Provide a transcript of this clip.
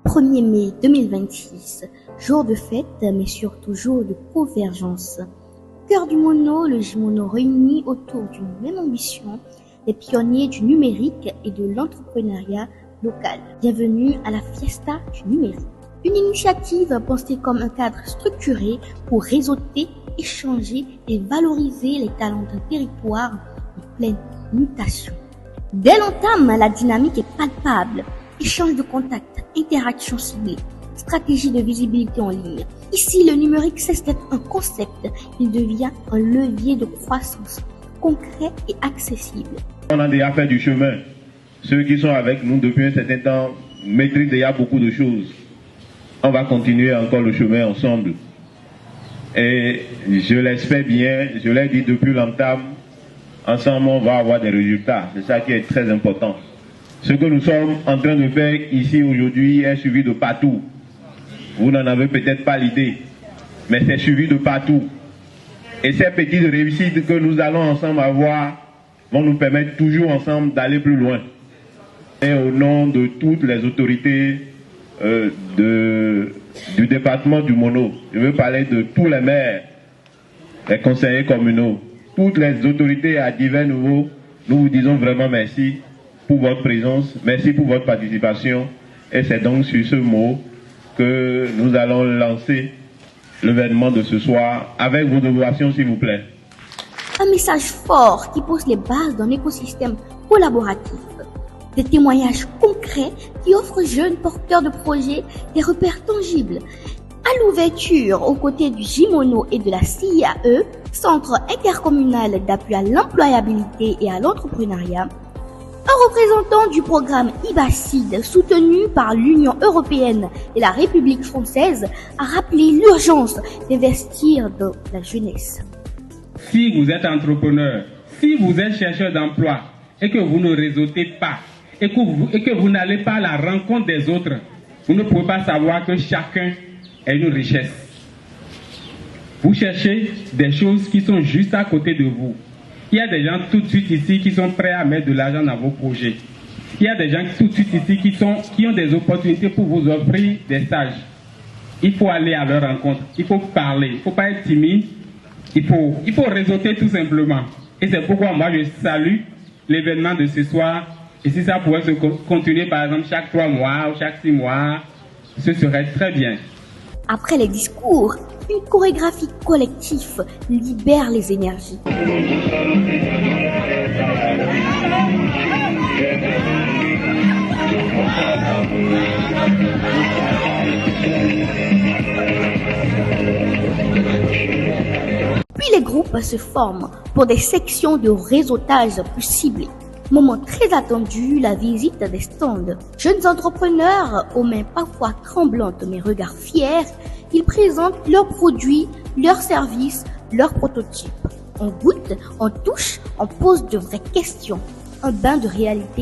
1er mai 2026, jour de fête, mais surtout jour de convergence. Cœur du Mono, le J-Mono réunit autour d'une même ambition, les pionniers du numérique et de l'entrepreneuriat local. Bienvenue à la Fiesta du numérique. Une initiative pensée comme un cadre structuré pour réseauter, échanger et valoriser les talents d'un territoire en pleine mutation. Dès l'entame, la dynamique est palpable. Échange de contacts, interaction ciblée, stratégie de visibilité en ligne. Ici, le numérique cesse d'être un concept, il devient un levier de croissance concret et accessible. On a déjà fait du chemin. Ceux qui sont avec nous depuis un certain temps maîtrisent déjà beaucoup de choses. On va continuer encore le chemin ensemble. Et je l'espère bien, je l'ai dit depuis l'entame, ensemble on va avoir des résultats. C'est ça qui est très important. Ce que nous sommes en train de faire ici aujourd'hui est suivi de partout. Vous n'en avez peut-être pas l'idée, mais c'est suivi de partout. Et ces petites réussites que nous allons ensemble avoir vont nous permettre toujours ensemble d'aller plus loin. Et au nom de toutes les autorités du département du Mono, je veux parler de tous les maires, les conseillers communaux, toutes les autorités à divers niveaux, nous vous disons vraiment merci pour votre présence, merci pour votre participation. Et c'est donc sur ce mot que nous allons lancer l'événement de ce soir avec vos ovations s'il vous plaît. Un message fort qui pose les bases d'un écosystème collaboratif. Des témoignages concrets qui offrent aux jeunes porteurs de projets des repères tangibles. À l'ouverture, aux côtés du J-Mono et de la CIAE, Centre intercommunal d'appui à l'employabilité et à l'entrepreneuriat, un représentant du programme IBACID, soutenu par l'Union européenne et la République française, a rappelé l'urgence d'investir dans la jeunesse. Si vous êtes entrepreneur, si vous êtes chercheur d'emploi et que vous ne réseautez pas et que vous n'allez pas à la rencontre des autres, vous ne pouvez pas savoir que chacun est une richesse. Vous cherchez des choses qui sont juste à côté de vous. Il y a des gens tout de suite ici qui sont prêts à mettre de l'argent dans vos projets. Il y a des gens tout de suite ici qui ont des opportunités pour vous offrir des stages. Il faut aller à leur rencontre, il faut parler, il ne faut pas être timide, il faut réseauter tout simplement. Et c'est pourquoi moi je salue l'événement de ce soir. Et si ça pouvait se continuer par exemple chaque 3 mois ou chaque 6 mois, ce serait très bien. Après les discours, une chorégraphie collective libère les énergies. Puis les groupes se forment pour des sections de réseautage plus ciblées. Moment très attendu, la visite des stands. Jeunes entrepreneurs, aux mains parfois tremblantes mais regards fiers, ils présentent leurs produits, leurs services, leurs prototypes. On goûte, on touche, on pose de vraies questions. Un bain de réalité